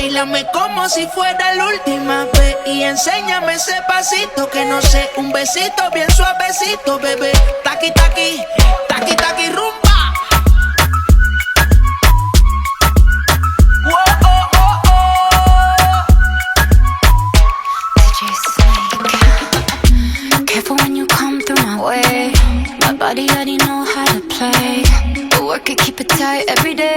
Báilame como si fuera la última vez y enséñame ese pasito que no sé, un besito bien suavecito, bebé. Taki taki, taki taki rumba. Whoa, oh, oh, oh. DJ Snake. Careful when you come through my way. My body already know how to play. But work it, keep it tight every day.